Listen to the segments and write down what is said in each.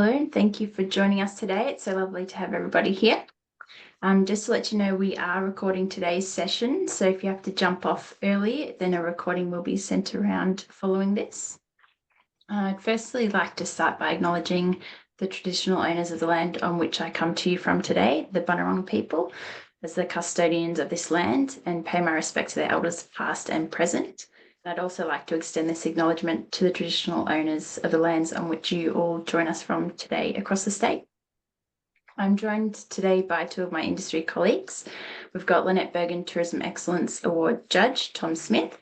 Hello, and thank you for joining us today. It's so lovely to have everybody here. Just to let you know, we are recording today's session. So if you have to jump off early, then a recording will be sent around following this. I'd firstly like to start by acknowledging the traditional owners of the land on which I come to you from today, the Bunurong people, as the custodians of this land, and pay my respect to their elders past and present. I'd also like to extend this acknowledgement to the traditional owners of the lands on which you all join us from today across the state. I'm joined today by two of my industry colleagues. We've got Lynette Bergin, Tourism Excellence Award Judge, Tom Smith,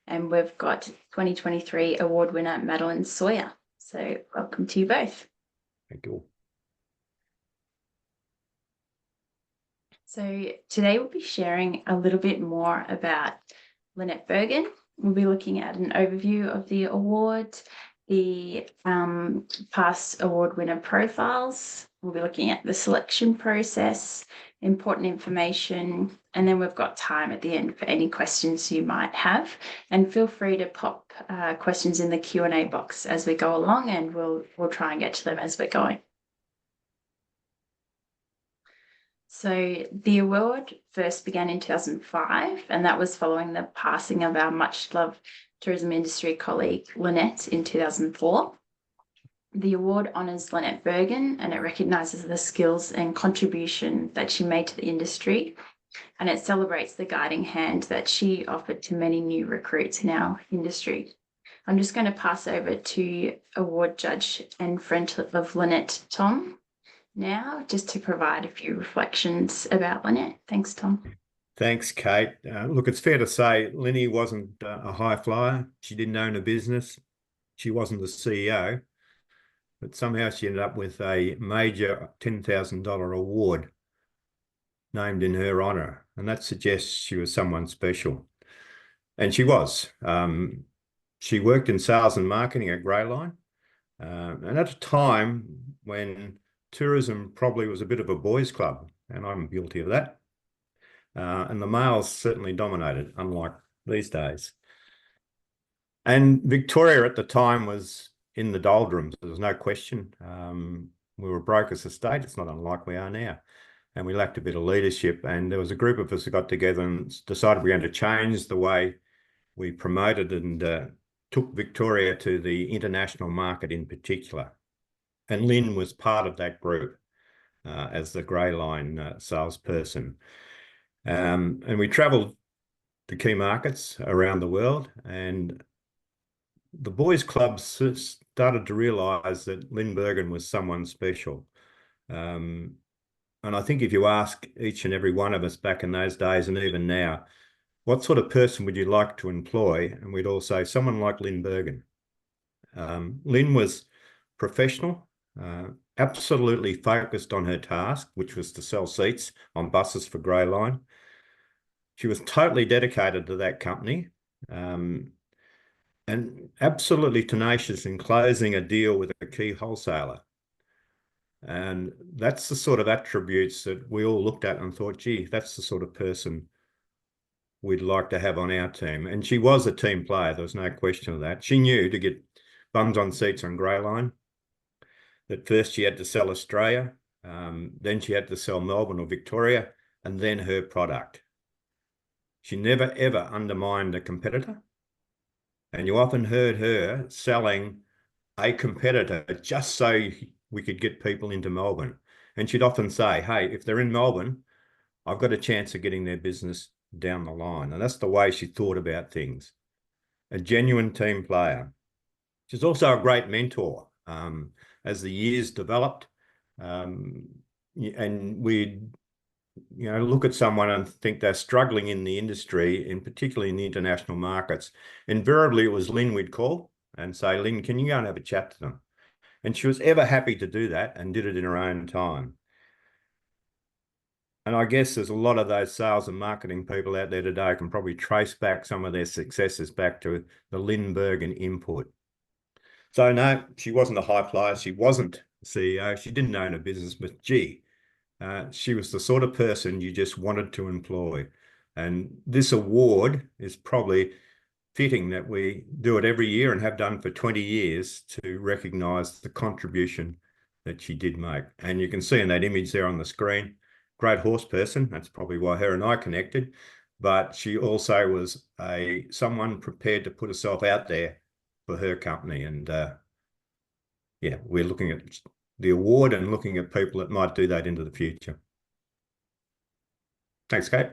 and we've got 2023 award winner, Madeline Sawyer. So welcome to you both. Thank you. So today we'll be sharing a little bit more about Lynette Bergin. We'll be looking at an overview of the award, the past award winner profiles. We'll be looking at the selection process, important information, and then we've got time at the end for any questions you might have. And feel free to pop questions in the Q&A box as we go along, and we'll try and get to them as we're going. So the award first began in 2005, and that was following the passing of our much-loved tourism industry colleague, Lynette, in 2004. The award honours Lynette Bergin, and it recognises the skills and contribution that she made to the industry, and it celebrates the guiding hand that she offered to many new recruits in our industry. I'm just going to pass over to award judge and friend of Lynette, Tom, now, just to provide a few reflections about Lynette. Thanks, Tom. Thanks, Kate. Look, it's fair to say Linny wasn't a high flyer. She didn't own a business. She wasn't the CEO, but somehow she ended up with a major $10,000 award named in her honour, and that suggests she was someone special. And she was. She worked in sales and marketing at Greyline, and at a time when tourism probably was a bit of a boys' club, and I'm guilty of that. And the males certainly dominated, unlike these days. And Victoria at the time was in the doldrums. There was no question. We were broke as a state. It's not unlike we are now. And we lacked a bit of leadership. And there was a group of us that got together and decided we were going to change the way we promoted and took Victoria to the international market in particular. And Lynn was part of that group as the Greyline salesperson. And we travelled to key markets around the world, and the boys' clubs started to realise that Lynn Bergin was someone special. And I think if you ask each and every one of us back in those days and even now, what sort of person would you like to employ? And we'd all say someone like Lynn Bergin. Lynn was professional, absolutely focused on her task, which was to sell seats on buses for Greyline. She was totally dedicated to that company, and absolutely tenacious in closing a deal with a key wholesaler. And that's the sort of attributes that we all looked at and thought, gee, that's the sort of person we'd like to have on our team. And she was a team player. There was no question of that. She knew to get bums on seats on Greyline that first she had to sell Australia, then she had to sell Melbourne or Victoria, and then her product. She never, ever undermined a competitor. And you often heard her selling a competitor just so we could get people into Melbourne. And she'd often say, hey, if they're in Melbourne, I've got a chance of getting their business down the line. And that's the way she thought about things. A genuine team player. She's also a great mentor. As the years developed, and we'd look at someone and think they're struggling in the industry, and particularly in the international markets, invariably it was Lynn we'd call and say, Lynn, can you go and have a chat to them? And she was ever happy to do that and did it in her own time. And I guess there's a lot of those sales and marketing people out there today can probably trace back some of their successes back to the Lynn Bergin input. So no, she wasn't a high flyer. She wasn't CEO. She didn't own a business, but gee, she was the sort of person you just wanted to employ. And this award is probably fitting that we do it every year and have done for 20 years to recognise the contribution that she did make. And you can see in that image there on the screen, great horse person. That's probably why her and I connected. But she also was someone prepared to put herself out there for her company. And yeah, we're looking at the award and looking at people that might do that into the future. Thanks, Kate.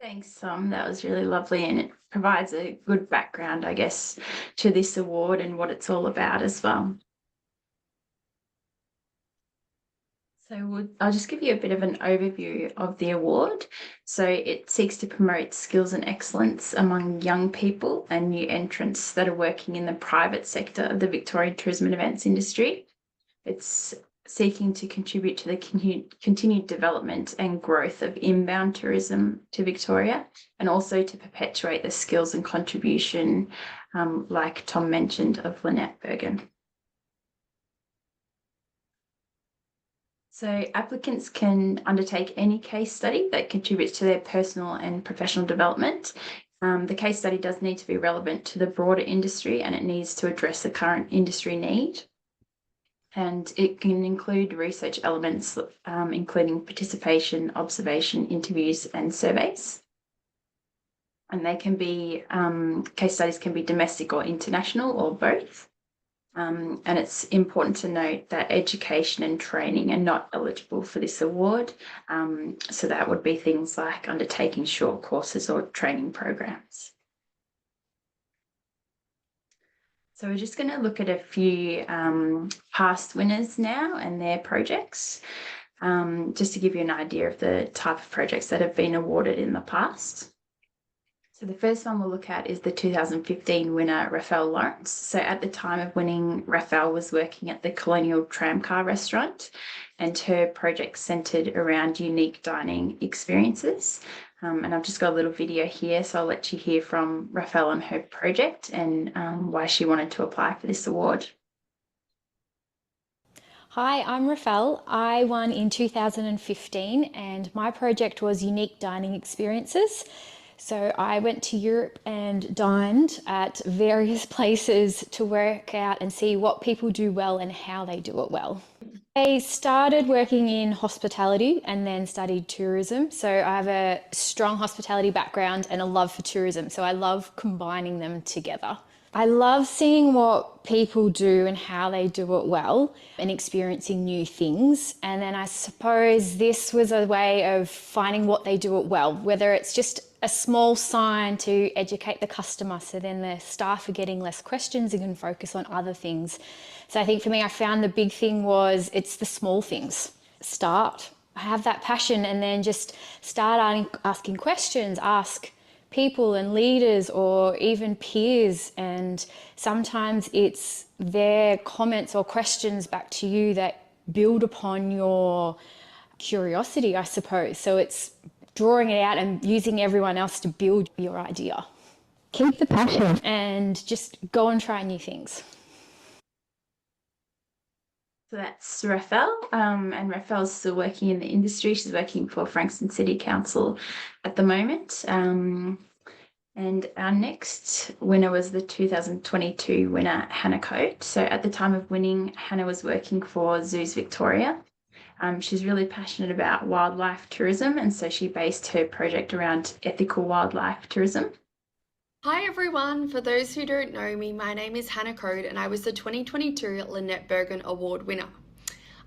Thanks, Tom. That was really lovely, and it provides a good background, I guess, to this award and what it's all about as well. So I'll just give you a bit of an overview of the award. So it seeks to promote skills and excellence among young people and new entrants that are working in the private sector of the Victorian tourism and events industry. It's seeking to contribute to the continued development and growth of inbound tourism to Victoria, and also to perpetuate the skills and contribution, like Tom mentioned, of Lynette Bergin. So applicants can undertake any case study that contributes to their personal and professional development. The case study does need to be relevant to the broader industry, and it needs to address the current industry need. And it can include research elements, including participation, observation, interviews, and surveys. And they can be, case studies can be domestic or international or both. And it's important to note that education and training are not eligible for this award. So that would be things like undertaking short courses or training programs. So we're just going to look at a few past winners now and their projects, just to give you an idea of the type of projects that have been awarded in the past. So the first one we'll look at is the 2015 winner, Raphael Lawrence. So at the time of winning, Raphael was working at the Colonial Tramcar restaurant, and her project centred around unique dining experiences. And I've just got a little video here, so I'll let you hear from Raphael on her project and why she wanted to apply for this award. Hi, I'm Raphael. I won in 2015 and my project was unique dining experiences. So I went to Europe and dined at various places to work out and see what people do well and how they do it well. I started working in hospitality and then studied tourism. So I have a strong hospitality background and a love for tourism. So I love combining them together. I love seeing what people do and how they do it well and experiencing new things. And then I suppose this was a way of finding what they do it well, whether it's just a small sign to educate the customer so then the staff are getting less questions and can focus on other things. So I think for me, I found the big thing was it's the small things. Start, have that passion, and then just start asking questions, ask people and leaders or even peers, and sometimes it's their comments or questions back to you that build upon your curiosity, I suppose. So it's drawing it out and using everyone else to build your idea. Keep the passion and just go and try new things. So that's Raphael, and Raphael's still working in the industry. She's working for Frankston City Council at the moment. And our next winner was the 2022 winner, Hannah Coate. So at the time of winning, Hannah was working for Zoos Victoria. She's really passionate about wildlife tourism, and so she based her project around ethical wildlife tourism. Hi everyone, for those who don't know me, my name is Hannah Coate and I was the 2022 Lynette Bergin Award winner.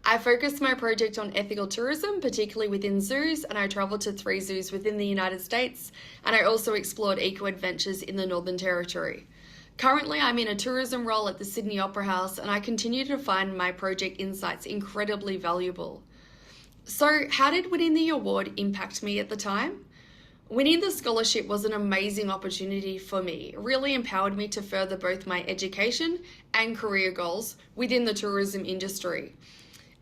I focused my project on ethical tourism, particularly within zoos, and I travelled to 3 zoos within the United States, and I also explored eco-adventures in the Northern Territory. Currently, I'm in a tourism role at the Sydney Opera House, and I continue to find my project insights incredibly valuable. So, how did winning the award impact me at the time? Winning the scholarship was an amazing opportunity for me. It really empowered me to further both my education and career goals within the tourism industry.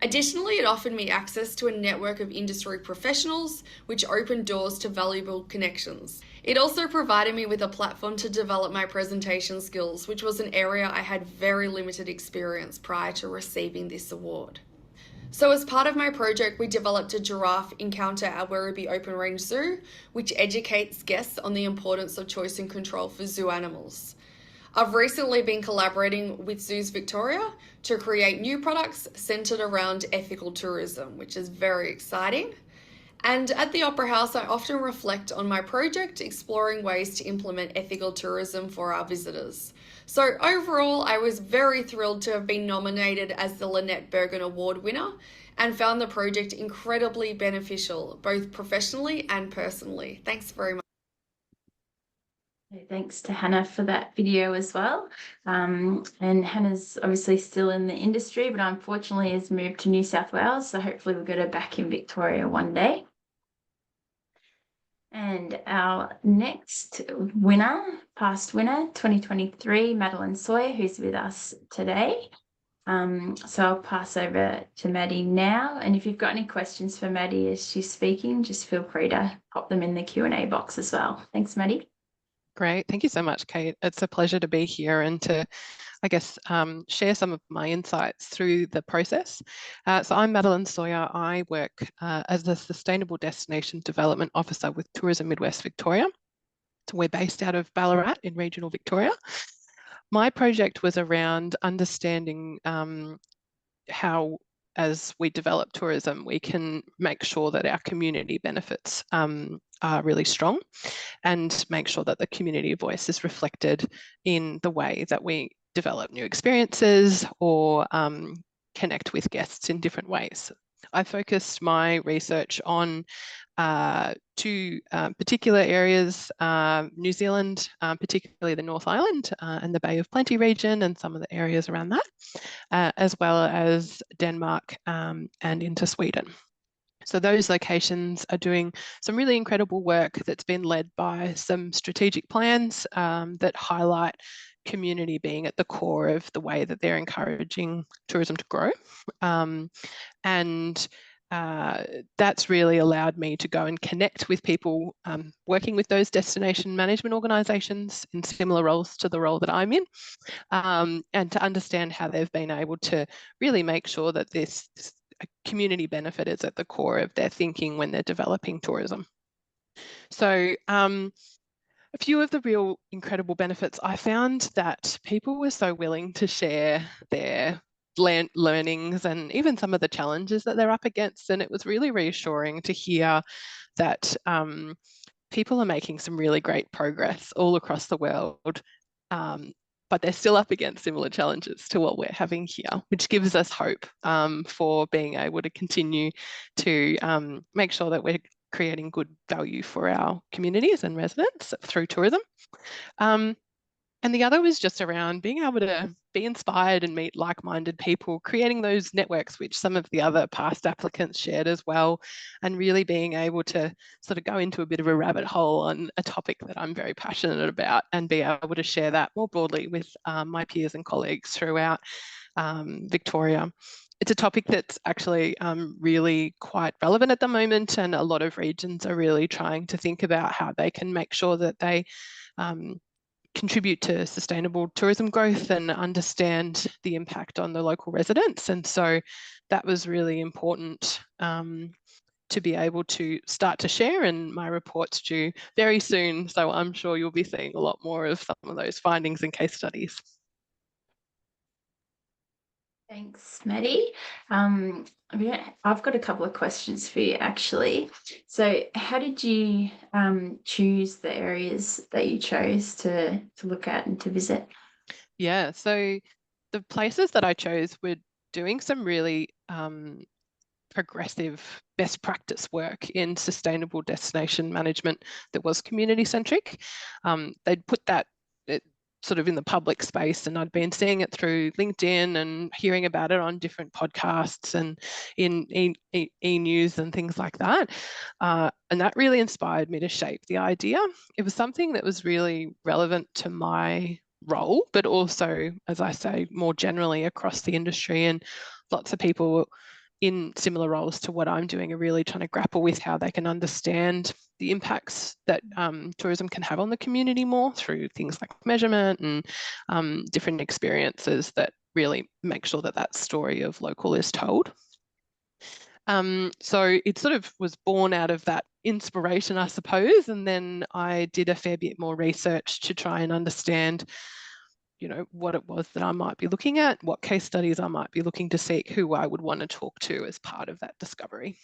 Additionally, it offered me access to a network of industry professionals, which opened doors to valuable connections. It also provided me with a platform to develop my presentation skills, which was an area I had very limited experience prior to receiving this award. So as part of my project, we developed a giraffe encounter at Werribee Open Range Zoo, which educates guests on the importance of choice and control for zoo animals. I've recently been collaborating with Zoos Victoria to create new products centred around ethical tourism, which is very exciting. And at the Opera House, I often reflect on my project, exploring ways to implement ethical tourism for our visitors. So overall, I was very thrilled to have been nominated as the Lynette Bergin Award winner and found the project incredibly beneficial, both professionally and personally. Thanks very much. Thanks to Hannah for that video as well. And Hannah's obviously still in the industry, but unfortunately has moved to New South Wales. So hopefully we'll get her back in Victoria one day. And our next winner, past winner, 2023, Madeline Sawyer, who's with us today. So I'll pass over to Maddie now. And if you've got any questions for Maddie as she's speaking, just feel free to pop them in the Q&A box as well. Thanks, Maddie. Great. Thank you so much, Kate. It's a pleasure to be here and to, I guess, share some of my insights through the process. So I'm Madeline Sawyer. I work as the Sustainable Destination Development Officer with Tourism Midwest Victoria. So we're based out of Ballarat in regional Victoria. My project was around understanding how, as we develop tourism, we can make sure that our community benefits are really strong and make sure that the community voice is reflected in the way that we develop new experiences or connect with guests in different ways. I focused my research on two particular areas, New Zealand, particularly the North Island and the Bay of Plenty region and some of the areas around that, as well as Denmark and into Sweden. So those locations are doing some really incredible work that's been led by some strategic plans that highlight community being at the core of the way that they're encouraging tourism to grow. That's really allowed me to go and connect with people working with those destination management organisations in similar roles to the role that I'm in, and to understand how they've been able to really make sure that this community benefit is at the core of their thinking when they're developing tourism. So a few of the real incredible benefits, I found that people were so willing to share their learnings and even some of the challenges that they're up against. And it was really reassuring to hear that people are making some really great progress all across the world, but they're still up against similar challenges to what we're having here, which gives us hope for being able to continue to make sure that we're creating good value for our communities and residents through tourism. And the other was just around being able to be inspired and meet like-minded people, creating those networks, which some of the other past applicants shared as well, and really being able to sort of go into a bit of a rabbit hole on a topic that I'm very passionate about and be able to share that more broadly with my peers and colleagues throughout Victoria. It's a topic that's actually really quite relevant at the moment, and a lot of regions are really trying to think about how they can make sure that they contribute to sustainable tourism growth and understand the impact on the local residents. And so that was really important to be able to start to share, and my report's due very soon. So I'm sure you'll be seeing a lot more of some of those findings and case studies. Thanks, Maddie. I've got a couple of questions for you, actually. So how did you choose the areas that you chose to look at and to visit? Yeah, so the places that I chose were doing some really progressive best practice work in sustainable destination management that was community centric. They'd put that sort of in the public space, and I'd been seeing it through LinkedIn and hearing about it on different podcasts and in e-news and things like that. And that really inspired me to shape the idea. It was something that was really relevant to my role, but also, as I say, more generally across the industry, and lots of people in similar roles to what I'm doing are really trying to grapple with how they can understand the impacts that tourism can have on the community more through things like measurement and different experiences that really make sure that that story of local is told. So it sort of was born out of that inspiration, I suppose. And then I did a fair bit more research to try and understand, you know, what it was that I might be looking at, what case studies I might be looking to seek, who I would want to talk to as part of that discovery.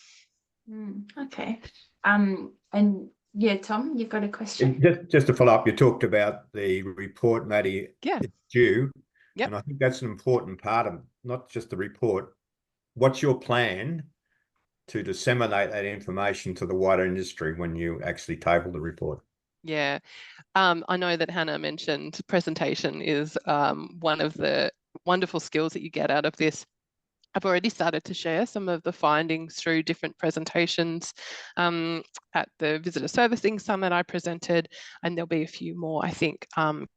Okay. And yeah, Tom, you've got a question? Just to follow up, you talked about the report, Maddie. Yeah. It's due. Yep. And I think that's an important part of not just the report. What's your plan to disseminate that information to the wider industry when you actually table the report? Yeah. I know that Hannah mentioned presentation is one of the wonderful skills that you get out of this. I've already started to share some of the findings through different presentations at the Visitor Servicing Summit I presented, and there'll be a few more, I think,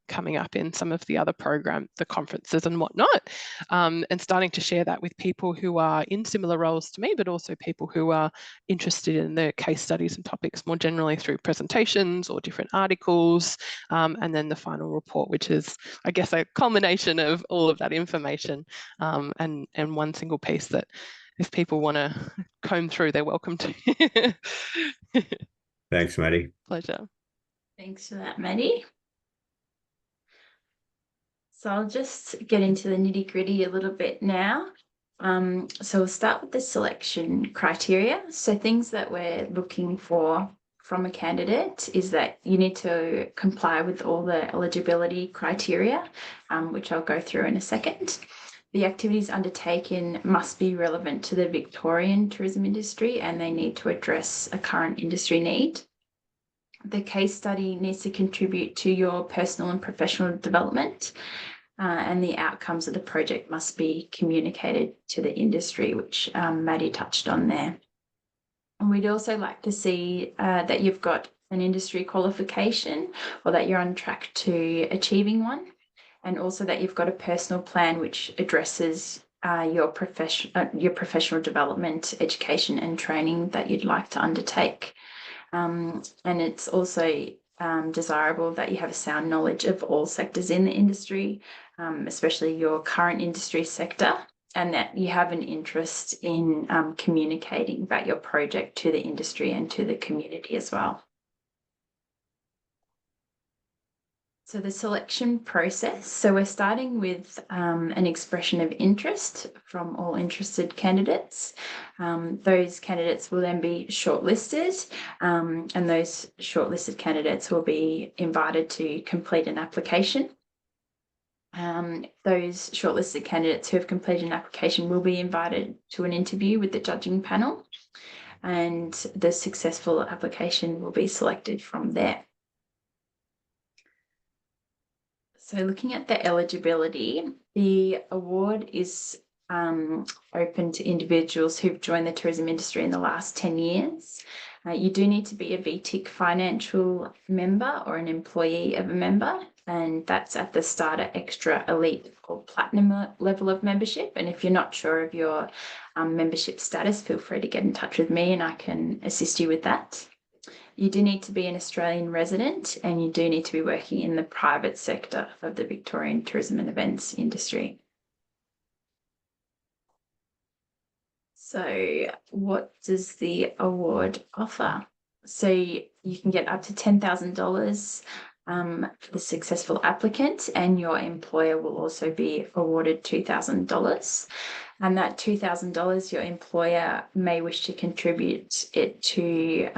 coming up in some of the other the conferences and whatnot, and starting to share that with people who are in similar roles to me, but also people who are interested in the case studies and topics more generally through presentations or different articles, and then the final report, which is, I guess, a culmination of all of that information, and one single piece that if people want to comb through, they're welcome to. Thanks, Maddie. Pleasure. Thanks for that, Maddie. So I'll just get into the nitty-gritty a little bit now. So we'll start with the selection criteria. So things that we're looking for from a candidate is that you need to comply with all the eligibility criteria, which I'll go through in a second. The activities undertaken must be relevant to the Victorian tourism industry and they need to address a current industry need. The case study needs to contribute to your personal and professional development, and the outcomes of the project must be communicated to the industry, which Maddie touched on there. And we'd also like to see that you've got an industry qualification or that you're on track to achieving one, and also that you've got a personal plan which addresses your professional development, education and training that you'd like to undertake. And it's also desirable that you have a sound knowledge of all sectors in the industry, especially your current industry sector, and that you have an interest in communicating about your project to the industry and to the community as well. So the selection process, so we're starting with an expression of interest from all interested candidates. Those candidates will then be shortlisted, and those shortlisted candidates will be invited to complete an application. Those shortlisted candidates who have completed an application will be invited to an interview with the judging panel, and the successful application will be selected from there. So looking at the eligibility, the award is open to individuals who've joined the tourism industry in the last 10 years. You do need to be a VTIC financial member or an employee of a member, and that's at the starter, extra, elite or platinum level of membership. And if you're not sure of your membership status, feel free to get in touch with me and I can assist you with that. You do need to be an Australian resident and you do need to be working in the private sector of the Victorian tourism and events industry. So what does the award offer? So you can get up to $10,000 for the successful applicant, and your employer will also be awarded $2,000. And that $2,000, your employer may wish to contribute it to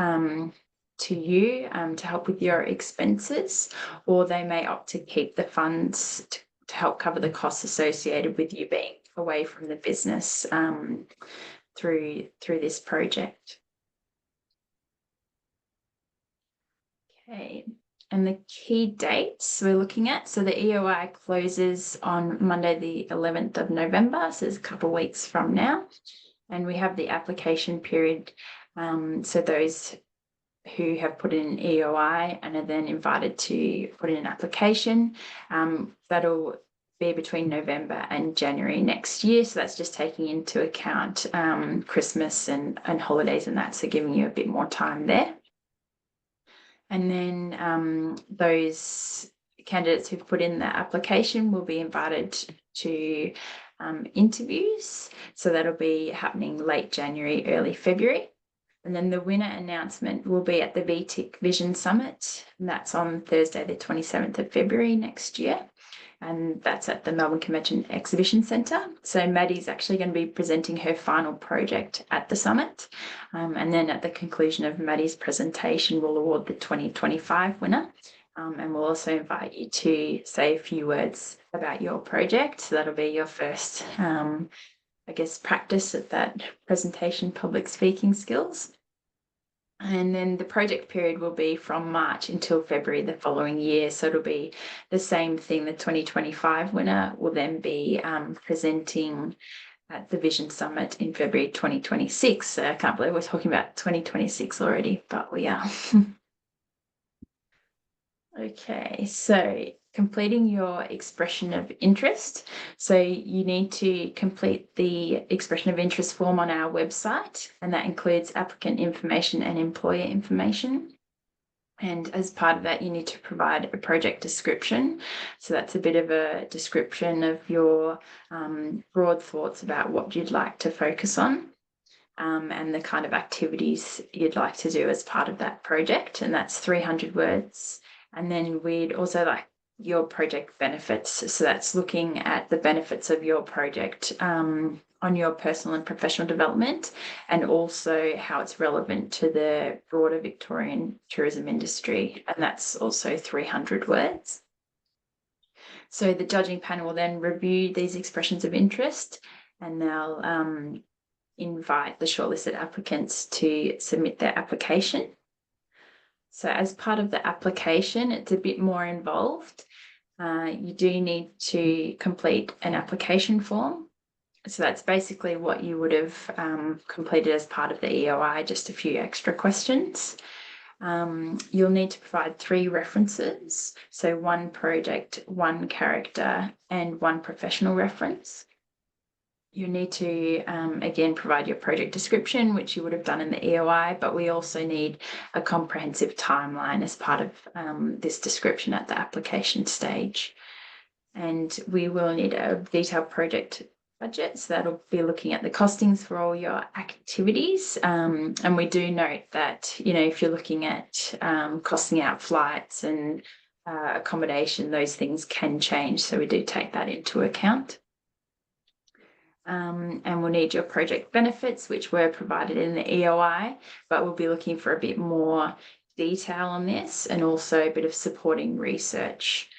you to help with your expenses, or they may opt to keep the funds to help cover the costs associated with you being away from the business through this project. Okay, and the key dates we're looking at, so the EOI closes on Monday the 11th of November, so it's a couple of weeks from now, and we have the application period, so those who have put in an EOI and are then invited to put in an application, that'll be between November and January next year. So that's just taking into account Christmas and holidays and that, so giving you a bit more time there. And then those candidates who've put in the application will be invited to interviews. So that'll be happening late January, early February. And then the winner announcement will be at the VTIC Vision Summit, and that's on Thursday, the 27th of February next year. And that's at the Melbourne Convention Exhibition Centre. So Maddie's actually going to be presenting her final project at the summit. And then at the conclusion of Maddie's presentation, we'll award the 2025 winner. And we'll also invite you to say a few words about your project. So that'll be your first I guess, practice at that presentation public speaking skills. And then the project period will be from March until February the following year. So it'll be the same thing. The 2025 winner will then be presenting at the Vision Summit in February 2026. So I can't believe we're talking about 2026 already, but we are. Okay, so completing your expression of interest. So you need to complete the expression of interest form on our website, and that includes applicant information and employer information. And as part of that, you need to provide a project description. So that's a bit of a description of your broad thoughts about what you'd like to focus on. And the kind of activities you'd like to do as part of that project, and that's 300 words. And then we'd also like your project benefits. So that's looking at the benefits of your project on your personal and professional development, and also how it's relevant to the broader Victorian tourism industry. And that's also 300 words. So the judging panel will then review these expressions of interest, and they'll invite the shortlisted applicants to submit their application. So as part of the application, it's a bit more involved. You do need to complete an application form. So that's basically what you would have completed as part of the EOI, just a few extra questions. You'll need to provide 3 references. So 1 project, 1 character, and 1 professional reference. You need to, again, provide your project description, which you would have done in the EOI, but we also need a comprehensive timeline as part of this description at the application stage. And we will need a detailed project budget, so that'll be looking at the costings for all your activities. And we do note that, you know, if you're looking at costing out flights and accommodation, those things can change, so we do take that into account. And we'll need your project benefits, which were provided in the EOI, but we'll be looking for a bit more detail on this, and also a bit of supporting research,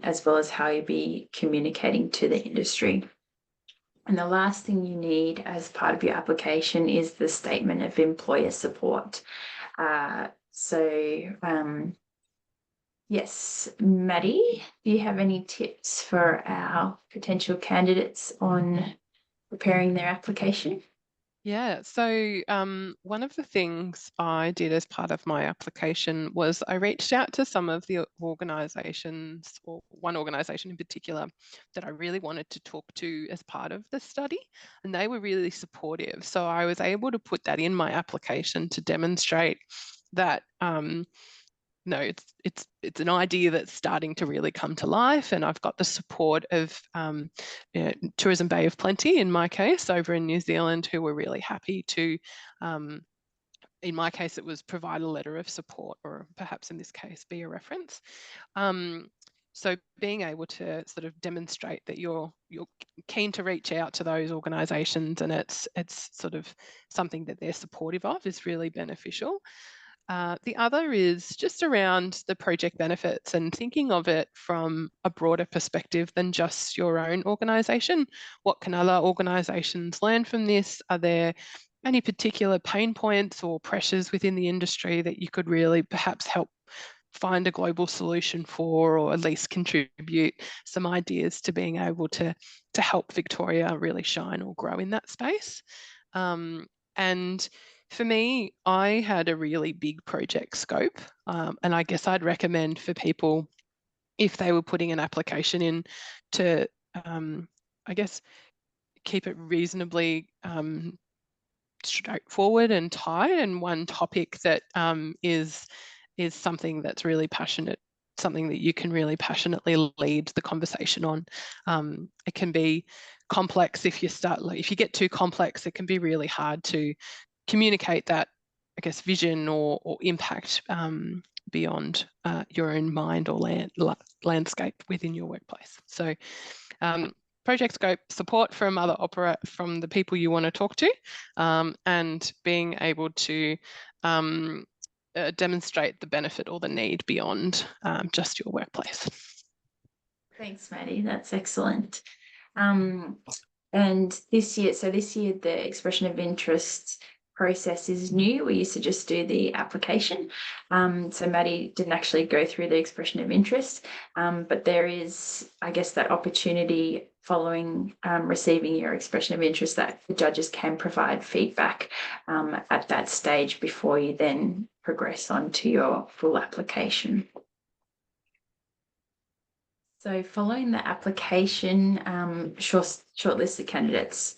as well as how you'll be communicating to the industry. And the last thing you need as part of your application is the statement of employer support. Yes, Maddie, do you have any tips for our potential candidates on preparing their application? Yeah, so one of the things I did as part of my application was I reached out to some of the organisations, or one organisation in particular, that I really wanted to talk to as part of the study, and they were really supportive. So I was able to put that in my application to demonstrate that no, it's an idea that's starting to really come to life, and I've got the support of Tourism Bay of Plenty, in my case, over in New Zealand, who were really happy to, in my case, it was provide a letter of support, or perhaps in this case, be a reference. So being able to sort of demonstrate that you're keen to reach out to those organisations, and it's sort of something that they're supportive of, is really beneficial. The other is just around the project benefits and thinking of it from a broader perspective than just your own organisation. What can other organisations learn from this? Are there any particular pain points or pressures within the industry that you could really perhaps help find a global solution for, or at least contribute some ideas to being able to help Victoria really shine or grow in that space? And for me, I had a really big project scope, and I guess I'd recommend for people, if they were putting an application in, to, I guess, keep it reasonably straightforward and tight, and one topic that is something that's really passionate something that you can really passionately lead the conversation on. It can be complex if you get too complex, it can be really hard to communicate that, I guess, vision or impact beyond your own mind or landscape within your workplace. So project scope, support from from the people you want to talk to, and being able to demonstrate the benefit or the need beyond just your workplace. Thanks, Maddie. That's excellent. And this year, the expression of interest process is new. We used to just do the application. So Maddie didn't actually go through the expression of interest, but there is, I guess, that opportunity following receiving your expression of interest that the judges can provide feedback at that stage before you then progress on to your full application. So following the application, shortlisted candidates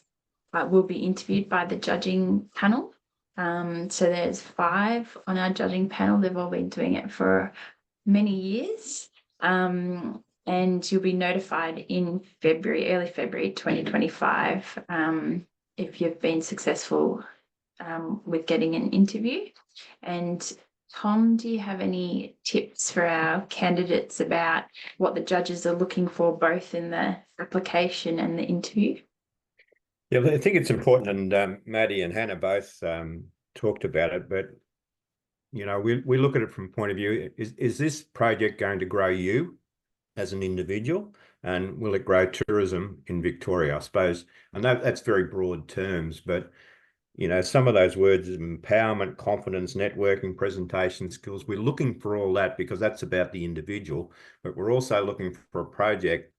will be interviewed by the judging panel. So there's 5 on our judging panel. They've all been doing it for many years. And you'll be notified in early February 2025, if you've been successful with getting an interview. And Tom, do you have any tips for our candidates about what the judges are looking for, both in the application and the interview? Yeah, I think it's important, and Maddie and Hannah both talked about it, but you know, we look at it from point of view, is this project going to grow you as an individual, and will it grow tourism in Victoria, I suppose? I know that's very broad terms, but you know, some of those words, empowerment, confidence, networking, presentation skills, we're looking for all that because that's about the individual, but we're also looking for a project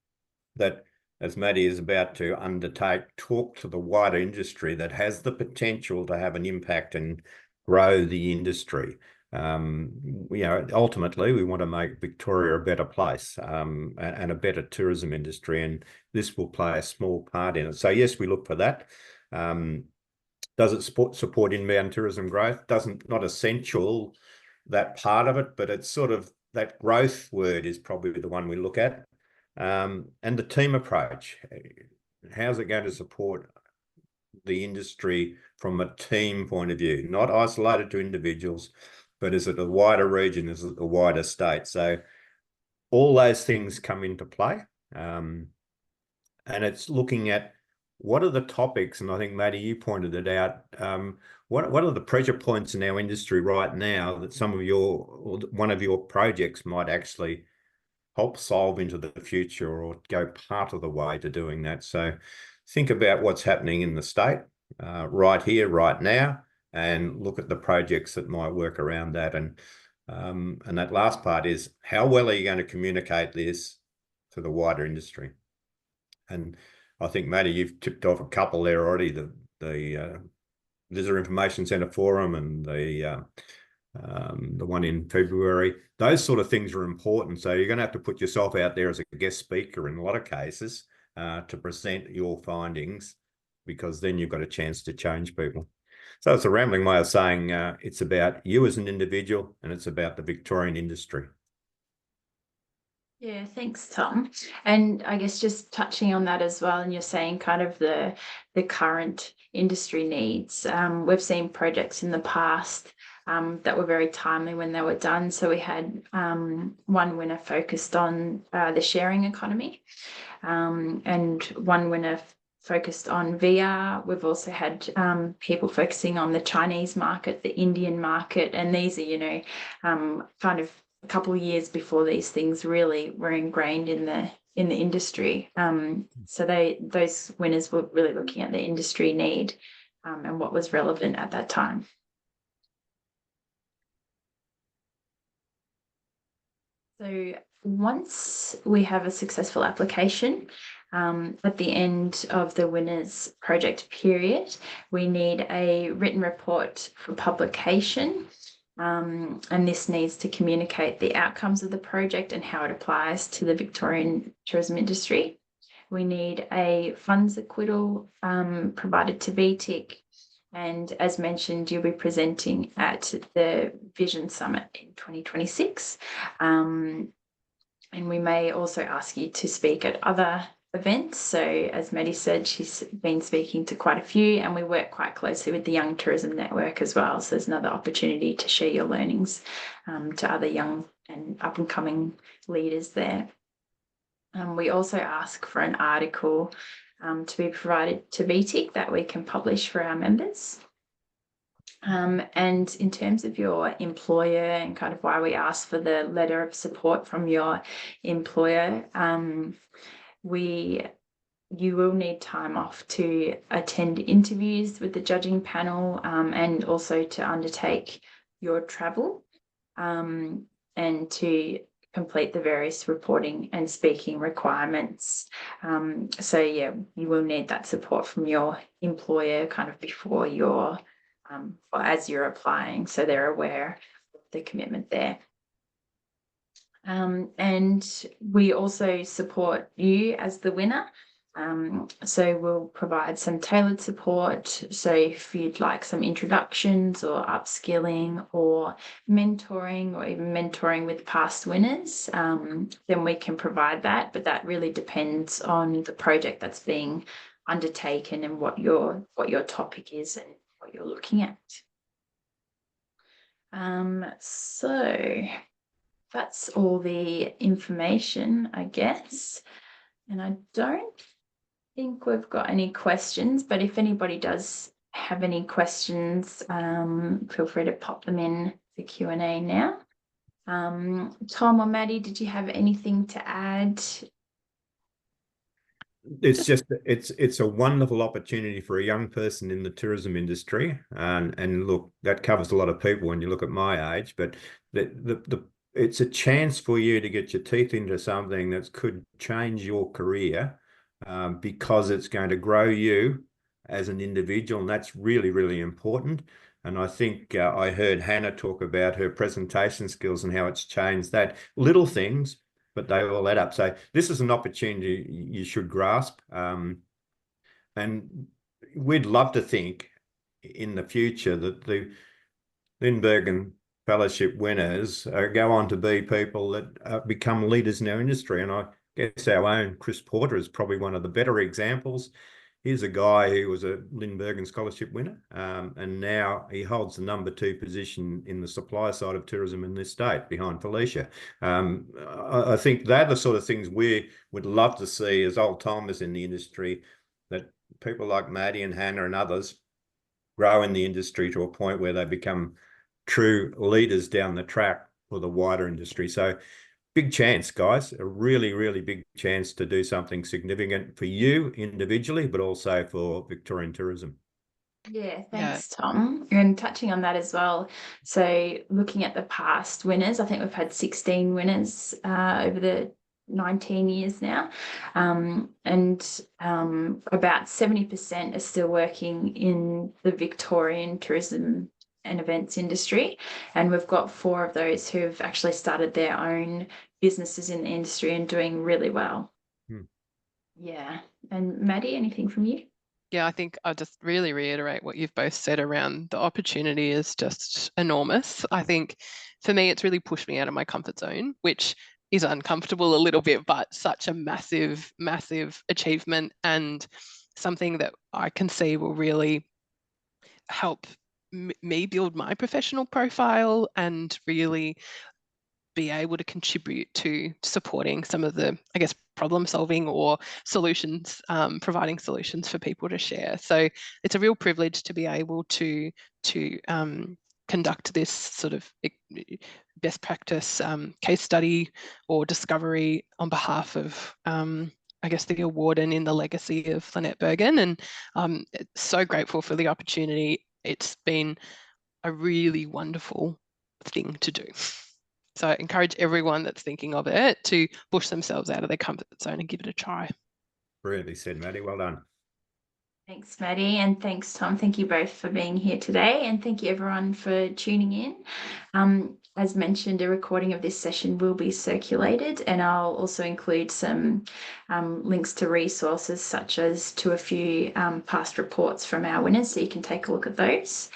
that, as Maddie is about to undertake, talk to the wider industry that has the potential to have an impact and grow the industry. You know, ultimately, we want to make Victoria a better place and a better tourism industry, and this will play a small part in it. So yes, we look for that. Does it support inbound tourism growth? Not essential, that part of it, but it's sort of that growth word is probably the one we look at. And the team approach, how's it going to support the industry from a team point of view, not isolated to individuals, but is it a wider region, is it a wider state? So all those things come into play. And it's looking at what are the topics, and I think, Maddie, you pointed it out, what are the pressure points in our industry right now that one of your projects might actually help solve into the future or go part of the way to doing that? So think about what's happening in the state right here, right now, and look at the projects that might work around that. And that last part is, how well are you going to communicate this to the wider industry? And I think, Maddie, you've tipped off a couple there already, the Visitor Information Centre Forum and the one in February. Those sort of things are important. So you're going to have to put yourself out there as a guest speaker in a lot of cases to present your findings, because then you've got a chance to change people. So it's a rambling way of saying it's about you as an individual, and it's about the Victorian industry. Yeah, thanks, Tom. And I guess just touching on that as well, and you're saying kind of the current industry needs. We've seen projects in the past that were very timely when they were done. So we had one winner focused on the sharing economy, and one winner focused on VR. We've also had people focusing on the Chinese market, the Indian market, and these are, you know, kind of a couple of years before these things really were ingrained in the industry. So those winners were really looking at the industry need and what was relevant at that time. So once we have a successful application, at the end of the winner's project period, we need a written report for publication. And this needs to communicate the outcomes of the project and how it applies to the Victorian tourism industry. We need a funds acquittal provided to VTIC. And as mentioned, you'll be presenting at the Vision Summit in 2026. And we may also ask you to speak at other events. So as Maddie said, she's been speaking to quite a few, and we work quite closely with the Young Tourism Network as well. So there's another opportunity to share your learnings to other young and up and coming leaders there. We also ask for an article to be provided to VTIC that we can publish for our members. And in terms of your employer and kind of why we ask for the letter of support from your employer, you will need time off to attend interviews with the judging panel, and also to undertake your travel, and to complete the various reporting and speaking requirements. So yeah, you will need that support from your employer kind of before you're or as you're applying, so they're aware of the commitment there. And we also support you as the winner. So we'll provide some tailored support. So if you'd like some introductions or upskilling or mentoring, or even mentoring with past winners, then we can provide that. But that really depends on the project that's being undertaken and what your topic is and what you're looking at. So that's all the information, I guess. And I don't think we've got any questions, but if anybody does have any questions, feel free to pop them in the Q&A now. Tom or Maddie, did you have anything to add? It's just it's a wonderful opportunity for a young person in the tourism industry, and look, that covers a lot of people when you look at my age, but it's a chance for you to get your teeth into something that could change your career, because it's going to grow you as an individual, and that's really, really important. And I think I heard Hannah talk about her presentation skills and how it's changed that. Little things, but they all add up. So this is an opportunity you should grasp. And we'd love to think in the future that the Lynette Bergin Fellowship winners go on to be people that become leaders in our industry. And I guess our own Chris Porter is probably one of the better examples. Here's a guy who was a Lynette Bergin Scholarship winner, and now he holds the #2 position in the supply side of tourism in this state, behind Felicia. I think they're the sort of things we would love to see as old timers in the industry, that people like Maddie and Hannah and others grow in the industry to a point where they become true leaders down the track for the wider industry. So big chance, guys, a really, really big chance to do something significant for you individually, but also for Victorian tourism. Yeah, thanks, Tom. And touching on that as well. So looking at the past winners, I think we've had 16 winners over the 19 years now. And about 70% are still working in the Victorian tourism and events industry, and we've got 4 of those who have actually started their own businesses in the industry and doing really well. Yeah. And Maddie, anything from you? Yeah, I think I'll just really reiterate what you've both said around the opportunity is just enormous. I think for me, it's really pushed me out of my comfort zone, which is uncomfortable a little bit, but such a massive, massive achievement, and something that I can see will really help me build my professional profile and really be able to contribute to supporting some of the, I guess, problem solving or solutions, providing solutions for people to share. So it's a real privilege to be able to conduct this sort of best practice case study or discovery on behalf of I guess the award and in the legacy of Lynette Bergin. And so grateful for the opportunity. It's been a really wonderful thing to do. So I encourage everyone that's thinking of it to push themselves out of their comfort zone and give it a try. Brilliantly said, Maddie. Well done. Thanks, Maddie, and thanks, Tom. Thank you both for being here today, and thank you everyone for tuning in. As mentioned, a recording of this session will be circulated, and I'll also include some links to resources, such as to a few past reports from our winners, so you can take a look at those.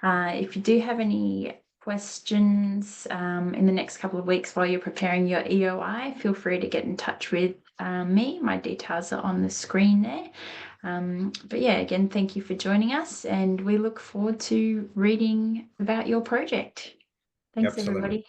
If you do have any questions in the next couple of weeks while you're preparing your EOI, feel free to get in touch with me. My details are on the screen there. But yeah, again, thank you for joining us, and we look forward to reading about your project. Thanks, Absolutely. everybody.